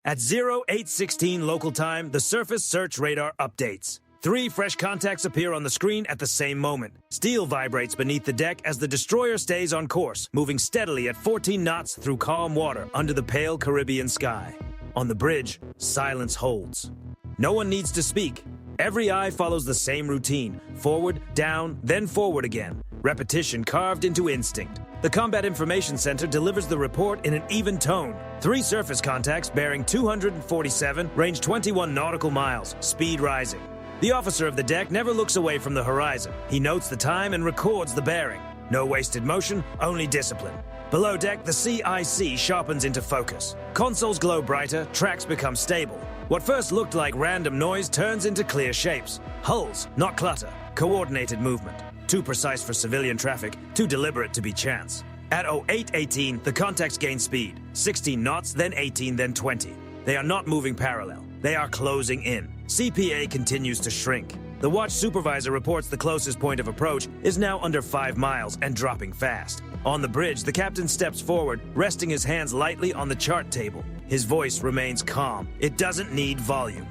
At 0816 local time, the surface search radar updates. 3 fresh contacts appear on the screen at the same moment. Steel vibrates beneath the deck as the destroyer stays on course, moving steadily at 14 knots through calm water under the pale Caribbean sky. On the bridge, silence holds. No one needs to speak. Every eye follows the same routine. Forward, down, then forward again. Repetition carved into instinct. The Combat Information Center delivers the report in an even tone. 3 surface contacts bearing 247, range 21 nautical miles, speed rising. The officer of the deck never looks away from the horizon. He notes the time and records the bearing. No wasted motion, only discipline. Below deck, the CIC sharpens into focus. Consoles glow brighter, tracks become stable. What first looked like random noise turns into clear shapes. Hulls, not clutter. Coordinated movement. Too precise for civilian traffic, too deliberate to be chance. At 0818, the contacts gain speed. 16 knots, then 18, then 20. They are not moving parallel. They are closing in. CPA continues to shrink. The watch supervisor reports the closest point of approach is now under 5 miles and dropping fast. On the bridge, the captain steps forward, resting his hands lightly on the chart table. His voice remains calm. It doesn't need volume.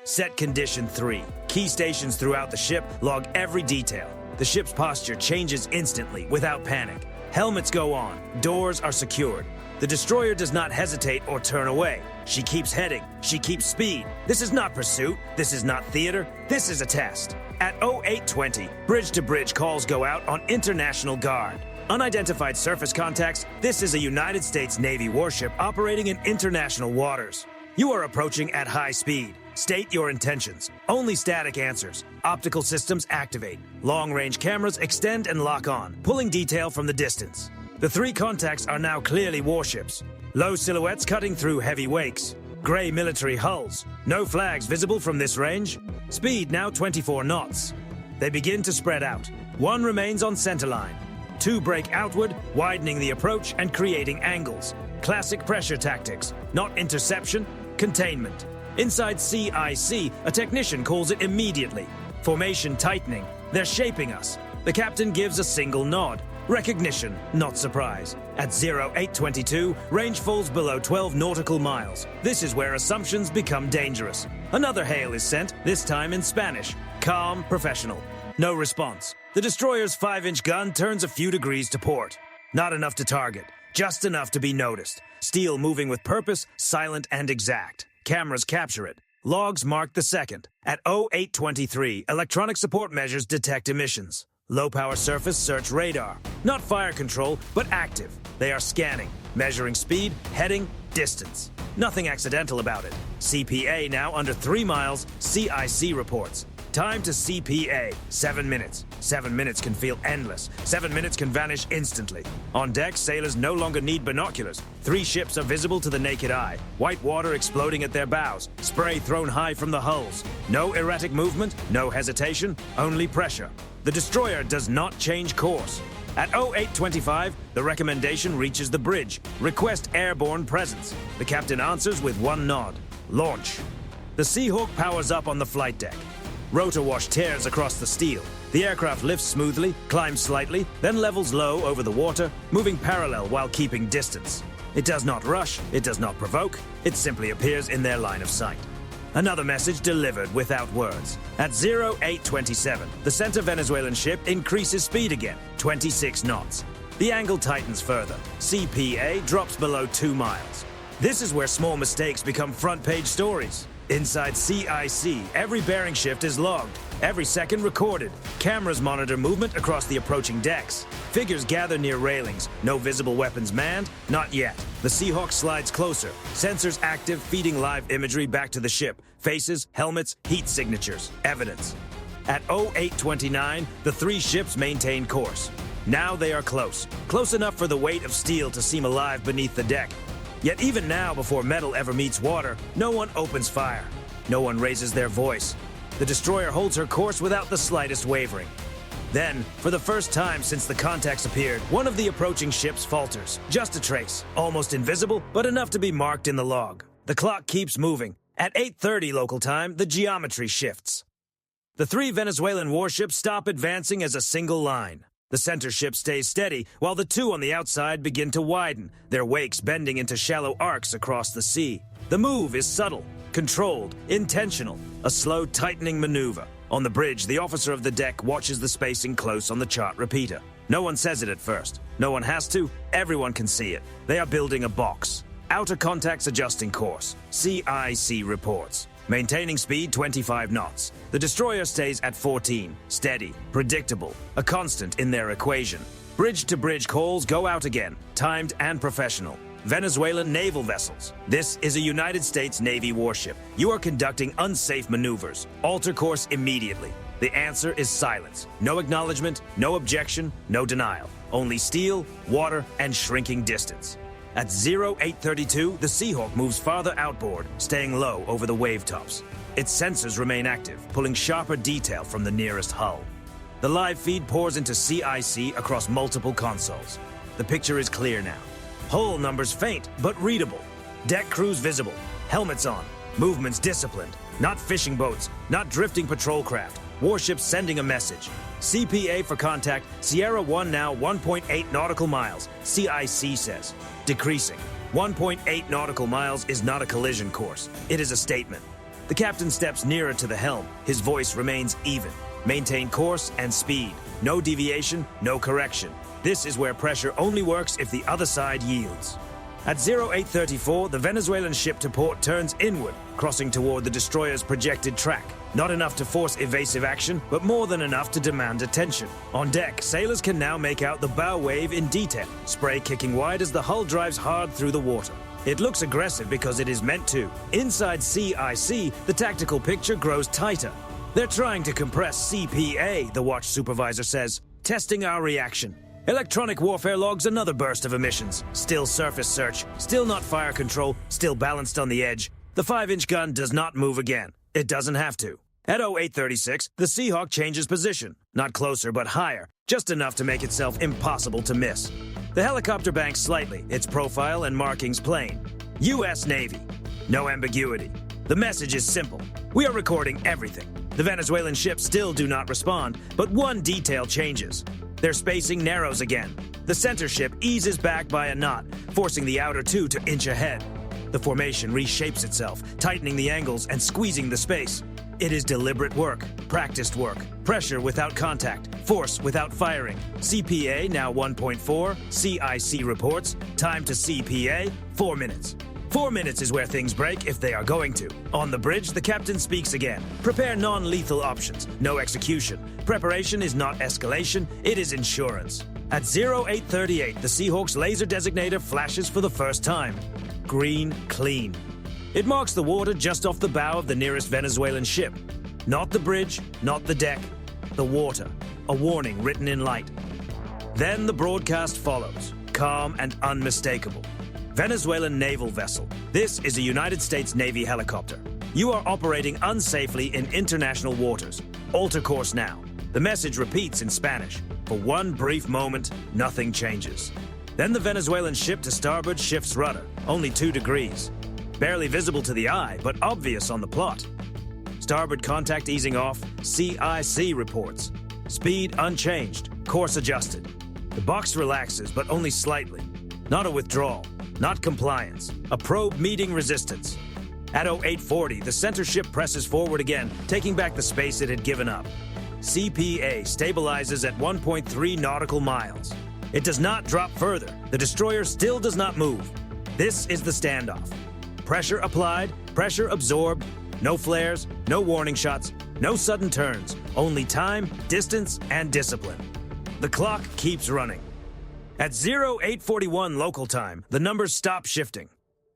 Set condition 3. Key stations throughout the ship log every detail. The ship's posture changes instantly, without panic. Helmets go on. Doors are secured. The destroyer does not hesitate or turn away. She keeps heading. She keeps speed. This is not pursuit. This is not theater. This is a test. At 0820, bridge-to-bridge calls go out on international guard. Unidentified surface contacts, this is a United States Navy warship operating in international waters. You are approaching at high speed. State your intentions. Only static answers. Optical systems activate. Long-range cameras extend and lock on, pulling detail from the distance. The 3 contacts are now clearly warships. Low silhouettes cutting through heavy wakes. Gray military hulls. No flags visible from this range. Speed now 24 knots. They begin to spread out. 1 remains on centerline. 2 break outward, widening the approach and creating angles. Classic pressure tactics. Not interception, containment. Inside CIC, a technician calls it immediately. Formation tightening. They're shaping us. The captain gives a single nod. Recognition, not surprise. At 0822, range falls below 12 nautical miles. This is where assumptions become dangerous. Another hail is sent, this time in Spanish. Calm, professional. No response. The destroyer's 5-inch gun turns a few degrees to port. Not enough to target. Just enough to be noticed. Steel moving with purpose, silent and exact. Cameras capture it. Logs mark the second. At 0823, electronic support measures detect emissions. Low-power surface search radar. Not fire control, but active. They are scanning, measuring speed, heading, distance. Nothing accidental about it. CPA now under 3 miles, CIC reports. Time to CPA, 7 minutes. 7 minutes can feel endless. 7 minutes can vanish instantly. On deck, sailors no longer need binoculars. 3 ships are visible to the naked eye. White water exploding at their bows. Spray thrown high from the hulls. No erratic movement, no hesitation, only pressure. The destroyer does not change course. At 0825, the recommendation reaches the bridge. Request airborne presence. The captain answers with 1 nod. Launch. The Seahawk powers up on the flight deck. Rotor wash tears across the steel. The aircraft lifts smoothly, climbs slightly, then levels low over the water, moving parallel while keeping distance. It does not rush, it does not provoke, it simply appears in their line of sight. Another message delivered without words. At 0827, the center Venezuelan ship increases speed again, 26 knots. The angle tightens further. CPA drops below 2 miles. This is where small mistakes become front-page stories. Inside CIC, every bearing shift is logged, every second recorded. Cameras monitor movement across the approaching decks. Figures gather near railings. No visible weapons manned? Not yet. The Seahawk slides closer. Sensors active, feeding live imagery back to the ship. Faces, helmets, heat signatures. Evidence. At 0829, the 3 ships maintain course. Now they are close. Close enough for the weight of steel to seem alive beneath the deck. Yet even now, before metal ever meets water, no one opens fire. No one raises their voice. The destroyer holds her course without the slightest wavering. Then, for the first time since the contacts appeared, one of the approaching ships falters. Just a trace. Almost invisible, but enough to be marked in the log. The clock keeps moving. At 8:30 local time, the geometry shifts. The 3 Venezuelan warships stop advancing as a single line. The center ship stays steady, while the 2 on the outside begin to widen, their wakes bending into shallow arcs across the sea. The move is subtle, controlled, intentional, a slow tightening maneuver. On the bridge, the officer of the deck watches the spacing close on the chart repeater. No one says it at first. No one has to. Everyone can see it. They are building a box. Outer contacts adjusting course. CIC reports. Maintaining speed 25 knots. The destroyer stays at 14. Steady, predictable, a constant in their equation. Bridge-to-bridge calls go out again, timed and professional. Venezuelan naval vessels. This is a United States Navy warship. You are conducting unsafe maneuvers. Alter course immediately. The answer is silence. No acknowledgement, no objection, no denial. Only steel, water, and shrinking distance. At 0832, the Seahawk moves farther outboard, staying low over the wave tops. Its sensors remain active, pulling sharper detail from the nearest hull. The live feed pours into CIC across multiple consoles. The picture is clear now. Hull numbers faint, but readable. Deck crews visible, helmets on, movements disciplined. Not fishing boats, not drifting patrol craft. Warships sending a message. CPA for contact, Sierra 1 now 1.8 nautical miles, CIC says. Decreasing. 1.8 nautical miles is not a collision course. It is a statement. The captain steps nearer to the helm. His voice remains even. Maintain course and speed. No deviation, no correction. This is where pressure only works if the other side yields. At 0834, the Venezuelan ship to port turns inward, crossing toward the destroyer's projected track. Not enough to force evasive action, but more than enough to demand attention. On deck, sailors can now make out the bow wave in detail, spray kicking wide as the hull drives hard through the water. It looks aggressive because it is meant to. Inside CIC, the tactical picture grows tighter. They're trying to compress CPA, the watch supervisor says, testing our reaction. Electronic warfare logs another burst of emissions. Still surface search, still not fire control, still balanced on the edge. The 5-inch gun does not move again. It doesn't have to. At 0836, the Seahawk changes position. Not closer, but higher, just enough to make itself impossible to miss. The helicopter banks slightly, its profile and markings plain. U.S. Navy. No ambiguity. The message is simple. We are recording everything. The Venezuelan ships still do not respond, but one detail changes. Their spacing narrows again. The center ship eases back by a knot, forcing the outer two to inch ahead. The formation reshapes itself, tightening the angles and squeezing the space. It is deliberate work, practiced work, pressure without contact, force without firing. CPA now 1.4, CIC reports, time to CPA, 4 minutes. 4 minutes is where things break if they are going to. On the bridge, the captain speaks again. Prepare non-lethal options, no execution. Preparation is not escalation, it is insurance. At 0838, the Seahawk's laser designator flashes for the first time. Green, clean. It marks the water just off the bow of the nearest Venezuelan ship. Not the bridge, not the deck, the water. A warning written in light. Then the broadcast follows, calm and unmistakable. Venezuelan naval vessel. This is a United States Navy helicopter. You are operating unsafely in international waters. Alter course now. The message repeats in Spanish. For one brief moment, nothing changes. Then the Venezuelan ship to starboard shifts rudder, only 2 degrees. Barely visible to the eye, but obvious on the plot. Starboard contact easing off, CIC reports. Speed unchanged, course adjusted. The box relaxes, but only slightly. Not a withdrawal. Not compliance. A probe meeting resistance. At 0840, the center ship presses forward again, taking back the space it had given up. CPA stabilizes at 1.3 nautical miles. It does not drop further. The destroyer still does not move. This is the standoff. Pressure applied, pressure absorbed. No flares, no warning shots, no sudden turns. Only time, distance, and discipline. The clock keeps running. At 0841 local time, the numbers stop shifting.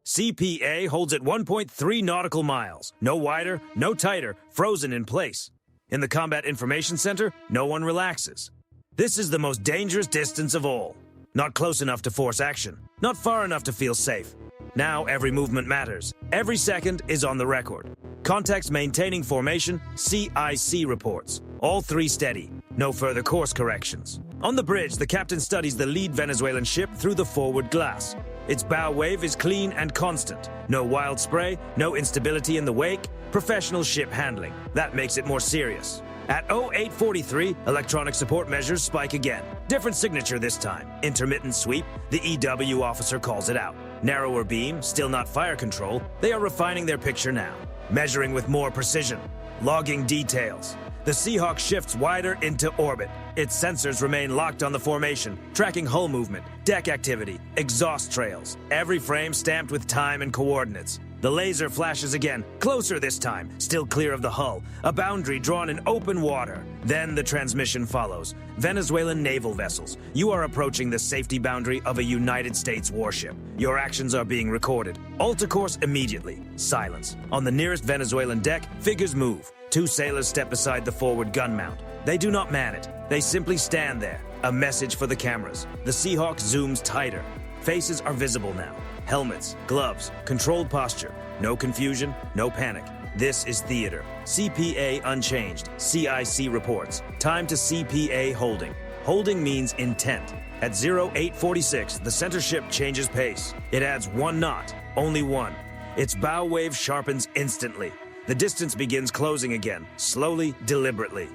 CPA holds at 1.3 nautical miles. No wider, no tighter, frozen in place. In the Combat Information Center, no one relaxes. This is the most dangerous distance of all. Not close enough to force action. Not far enough to feel safe. Now every movement matters. Every second is on the record. Contacts maintaining formation, CIC reports. All 3 steady. No further course corrections. On the bridge, the captain studies the lead Venezuelan ship through the forward glass. Its bow wave is clean and constant. No wild spray, no instability in the wake. Professional ship handling. That makes it more serious. At 0843, electronic support measures spike again. Different signature this time. Intermittent sweep. The EW officer calls it out. Narrower beam, still not fire control, they are refining their picture now. Measuring with more precision. Logging details. The Seahawk shifts wider into orbit. Its sensors remain locked on the formation, tracking hull movement, deck activity, exhaust trails. Every frame stamped with time and coordinates. The laser flashes again, closer this time, still clear of the hull, a boundary drawn in open water. Then the transmission follows. Venezuelan naval vessels, you are approaching the safety boundary of a United States warship. Your actions are being recorded. Alter course immediately. Silence. On the nearest Venezuelan deck, figures move. Two sailors step beside the forward gun mount. They do not man it. They simply stand there. A message for the cameras. The Seahawk zooms tighter. Faces are visible now. Helmets, gloves, controlled posture. No confusion, no panic. This is theater. CPA unchanged. CIC reports. Time to CPA holding. Holding means intent. At 0846, the center ship changes pace. It adds 1 knot, only 1. Its bow wave sharpens instantly. The distance begins closing again, slowly, deliberately.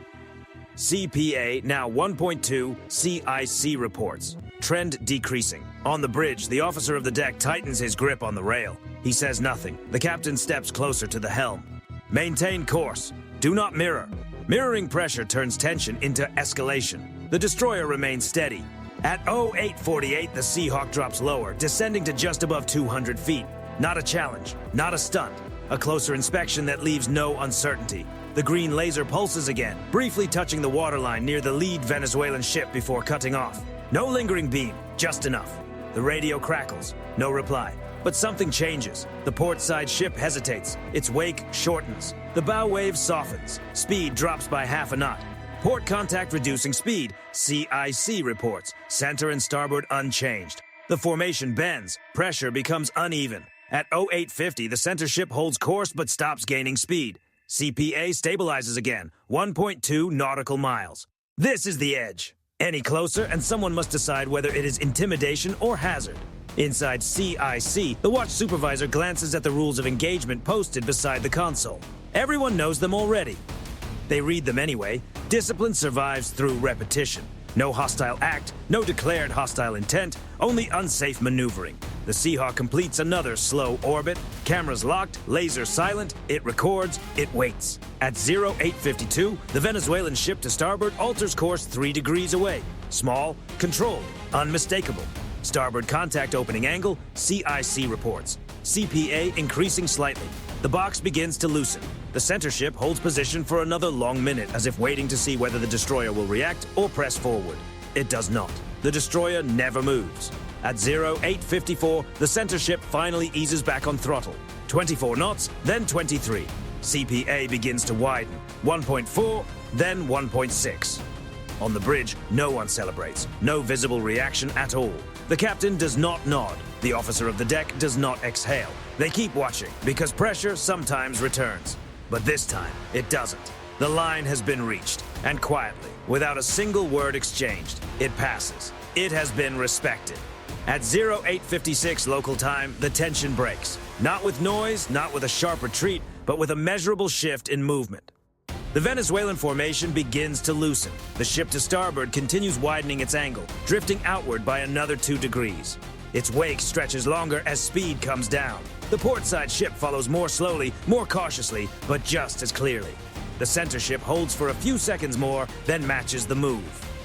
CPA now 1.2, CIC reports. Trend decreasing. On the bridge, the officer of the deck tightens his grip on the rail. He says nothing. The captain steps closer to the helm. Maintain course. Do not mirror. Mirroring pressure turns tension into escalation. The destroyer remains steady. At 0848, the Seahawk drops lower, descending to just above 200 feet. Not a challenge, not a stunt. A closer inspection that leaves no uncertainty. The green laser pulses again, briefly touching the waterline near the lead Venezuelan ship before cutting off. No lingering beam, just enough. The radio crackles, no reply. But something changes. The port side ship hesitates. Its wake shortens. The bow wave softens. Speed drops by half a knot. Port contact reducing speed. CIC reports. Center and starboard unchanged. The formation bends. Pressure becomes uneven. At 0850, the center ship holds course but stops gaining speed. CPA stabilizes again, 1.2 nautical miles. This is the edge. Any closer, and someone must decide whether it is intimidation or hazard. Inside CIC, the watch supervisor glances at the rules of engagement posted beside the console. Everyone knows them already. They read them anyway. Discipline survives through repetition. No hostile act, no declared hostile intent, only unsafe maneuvering. The Seahawk completes another slow orbit. Cameras locked, laser silent, it records, it waits. At 0852, the Venezuelan ship to starboard alters course 3 degrees away. Small, controlled, unmistakable. Starboard contact opening angle, CIC reports. CPA increasing slightly. The box begins to loosen. The center ship holds position for another long minute, as if waiting to see whether the destroyer will react or press forward. It does not. The destroyer never moves. At 0854, the center ship finally eases back on throttle. 24 knots, then 23. CPA begins to widen. 1.4, then 1.6. On the bridge, no one celebrates. No visible reaction at all. The captain does not nod. The officer of the deck does not exhale. They keep watching, because pressure sometimes returns. But this time, it doesn't. The line has been reached, and quietly, without a single word exchanged, it passes. It has been respected. At 0856 local time, the tension breaks. Not with noise, not with a sharp retreat, but with a measurable shift in movement. The Venezuelan formation begins to loosen. The ship to starboard continues widening its angle, drifting outward by another 2 degrees. Its wake stretches longer as speed comes down. The portside ship follows more slowly, more cautiously, but just as clearly. The center ship holds for a few seconds more, then matches the move.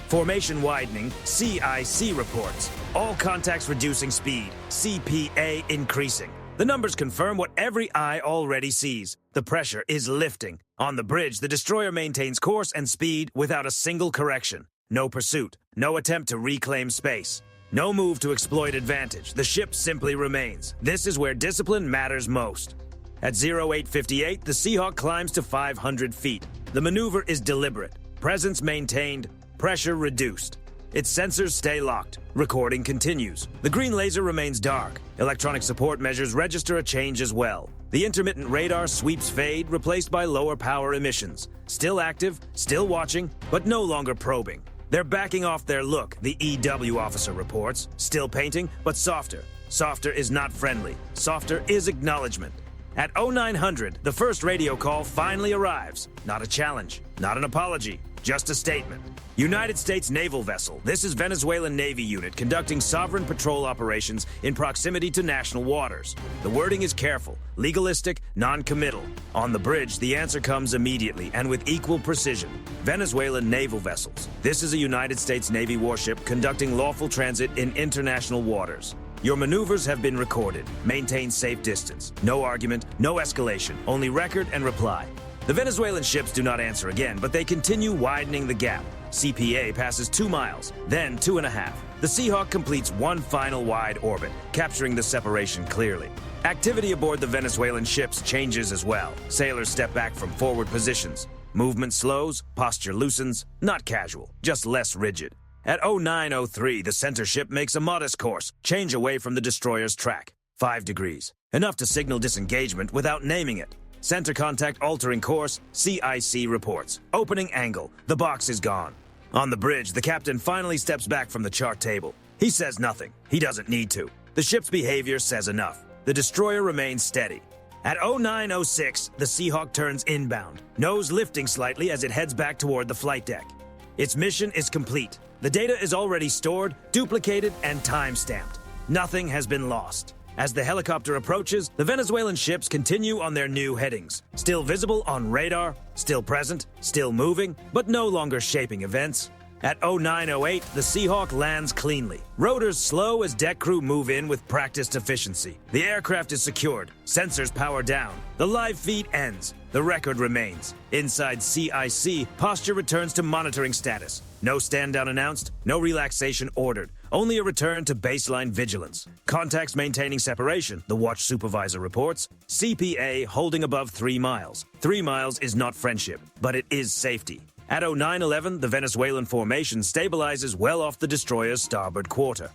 Formation widening, CIC reports. All contacts reducing speed, CPA increasing. The numbers confirm what every eye already sees. The pressure is lifting. On the bridge, the destroyer maintains course and speed without a single correction. No pursuit, no attempt to reclaim space. No move to exploit advantage. The ship simply remains. This is where discipline matters most. At 0858, the Seahawk climbs to 500 feet. The maneuver is deliberate. Presence maintained, pressure reduced. Its sensors stay locked. Recording continues. The green laser remains dark. Electronic support measures register a change as well. The intermittent radar sweeps fade, replaced by lower power emissions. Still active, still watching, but no longer probing. They're backing off their look, the EW officer reports. Still painting, but softer. Softer is not friendly. Softer is acknowledgement. At 0900, the first radio call finally arrives. Not a challenge, not an apology, just a statement. United States naval vessel. This is Venezuelan Navy unit conducting sovereign patrol operations in proximity to national waters. The wording is careful, legalistic, non-committal. On the bridge, the answer comes immediately and with equal precision. Venezuelan naval vessels. This is a United States Navy warship conducting lawful transit in international waters. Your maneuvers have been recorded. Maintain safe distance. No argument, no escalation, only record and reply. The Venezuelan ships do not answer again, but they continue widening the gap. CPA passes 2 miles, then 2.5. The Seahawk completes one final wide orbit, capturing the separation clearly. Activity aboard the Venezuelan ships changes as well. Sailors step back from forward positions. Movement slows, posture loosens, not casual, just less rigid. At 0903, the center ship makes a modest course, change away from the destroyer's track. 5 degrees. Enough to signal disengagement without naming it. Center contact altering course, CIC reports. Opening angle, the box is gone. On the bridge, the captain finally steps back from the chart table. He says nothing. He doesn't need to. The ship's behavior says enough. The destroyer remains steady. At 0906, the Seahawk turns inbound, nose lifting slightly as it heads back toward the flight deck. Its mission is complete. The data is already stored, duplicated, and time-stamped. Nothing has been lost. As the helicopter approaches, the Venezuelan ships continue on their new headings. Still visible on radar, still present, still moving, but no longer shaping events. At 0908, the Seahawk lands cleanly. Rotors slow as deck crew move in with practiced efficiency. The aircraft is secured. Sensors power down. The live feed ends. The record remains. Inside CIC, posture returns to monitoring status. No stand-down announced, no relaxation ordered. Only a return to baseline vigilance. Contacts maintaining separation, the watch supervisor reports. CPA holding above 3 miles. 3 miles is not friendship, but it is safety. At 0911, the Venezuelan formation stabilizes well off the destroyer's starboard quarter.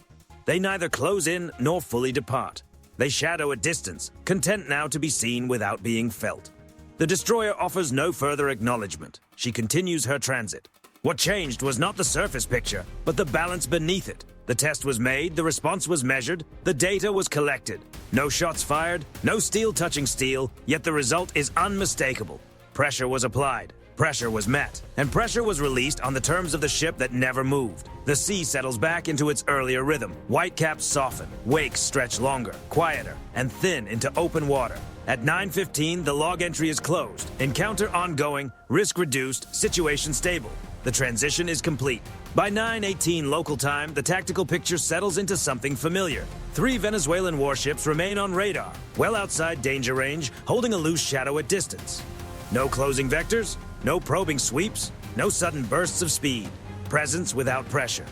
They neither close in nor fully depart. They shadow at distance, content now to be seen without being felt. The destroyer offers no further acknowledgement. She continues her transit. What changed was not the surface picture, but the balance beneath it. The test was made, the response was measured, the data was collected. No shots fired, no steel touching steel, yet the result is unmistakable. Pressure was applied. Pressure was met, and pressure was released on the terms of the ship that never moved. The sea settles back into its earlier rhythm. Whitecaps soften, wakes stretch longer, quieter, and thin into open water. At 9:15, the log entry is closed. Encounter ongoing, risk reduced, situation stable. The transition is complete. By 9:18 local time, the tactical picture settles into something familiar. 3 Venezuelan warships remain on radar, well outside danger range, holding a loose shadow at distance. No closing vectors, no probing sweeps, no sudden bursts of speed. Presence without pressure.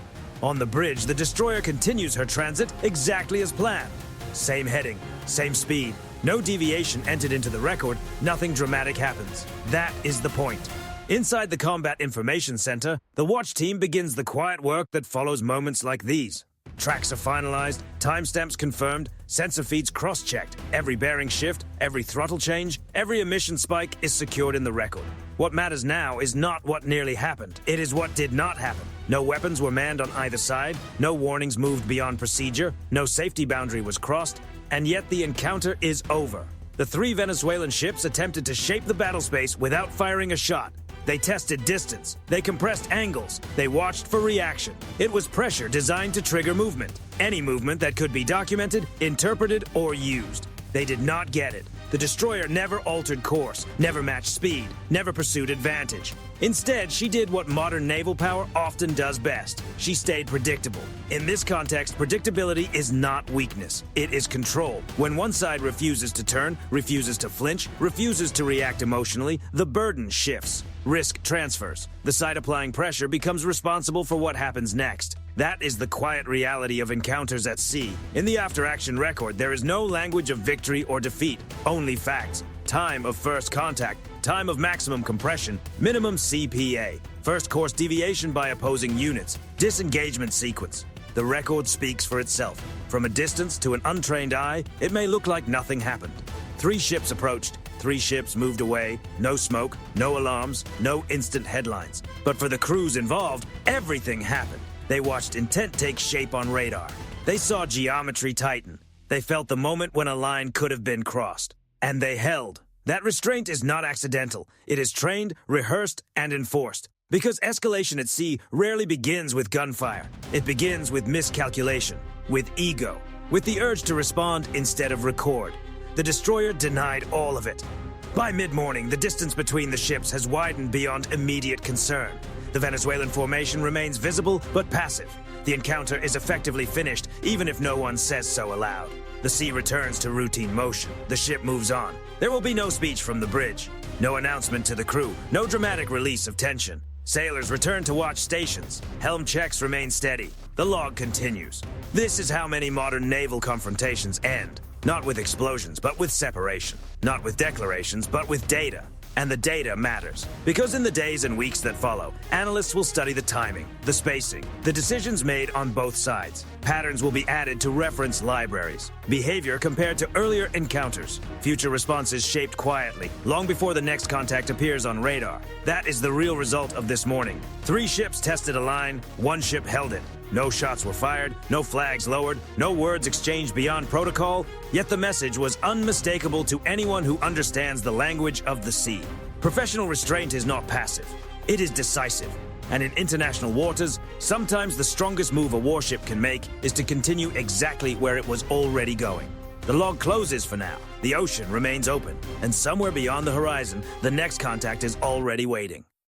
On the bridge, the destroyer continues her transit exactly as planned. Same heading, same speed. No deviation entered into the record, nothing dramatic happens. That is the point. Inside the Combat Information Center, the watch team begins the quiet work that follows moments like these. Tracks are finalized, timestamps confirmed, sensor feeds cross-checked. Every bearing shift, every throttle change, every emission spike is secured in the record. What matters now is not what nearly happened. It is what did not happen. No weapons were manned on either side, no warnings moved beyond procedure, no safety boundary was crossed, and yet the encounter is over. The 3 Venezuelan ships attempted to shape the battlespace without firing a shot. They tested distance. They compressed angles. They watched for reaction. It was pressure designed to trigger movement. Any movement that could be documented, interpreted, or used. They did not get it. The destroyer never altered course, never matched speed, never pursued advantage. Instead, she did what modern naval power often does best. She stayed predictable. In this context, predictability is not weakness. It is control. When one side refuses to turn, refuses to flinch, refuses to react emotionally, the burden shifts. Risk transfers. The side applying pressure becomes responsible for what happens next. That is the quiet reality of encounters at sea. In the after-action record, there is no language of victory or defeat, only facts. Time of first contact, time of maximum compression, minimum CPA, first course deviation by opposing units, disengagement sequence. The record speaks for itself. From a distance to an untrained eye, it may look like nothing happened. 3 ships approached. 3 ships moved away, no smoke, no alarms, no instant headlines. But for the crews involved, everything happened. They watched intent take shape on radar. They saw geometry tighten. They felt the moment when a line could have been crossed. And they held. That restraint is not accidental. It is trained, rehearsed, and enforced. Because escalation at sea rarely begins with gunfire. It begins with miscalculation, with ego, with the urge to respond instead of record. The destroyer denied all of it. By mid-morning, the distance between the ships has widened beyond immediate concern. The Venezuelan formation remains visible but passive. The encounter is effectively finished, even if no one says so aloud. The sea returns to routine motion. The ship moves on. There will be no speech from the bridge, no announcement to the crew, no dramatic release of tension. Sailors return to watch stations. Helm checks remain steady. The log continues. This is how many modern naval confrontations end. Not with explosions, but with separation. Not with declarations, but with data. And the data matters. Because in the days and weeks that follow, analysts will study the timing, the spacing, the decisions made on both sides. Patterns will be added to reference libraries. Behavior compared to earlier encounters. Future responses shaped quietly, long before the next contact appears on radar. That is the real result of this morning. 3 ships tested a line, 1 ship held it. No shots were fired, no flags lowered, no words exchanged beyond protocol, yet the message was unmistakable to anyone who understands the language of the sea. Professional restraint is not passive, it is decisive. And in international waters, sometimes the strongest move a warship can make is to continue exactly where it was already going. The log closes for now, the ocean remains open, and somewhere beyond the horizon, the next contact is already waiting.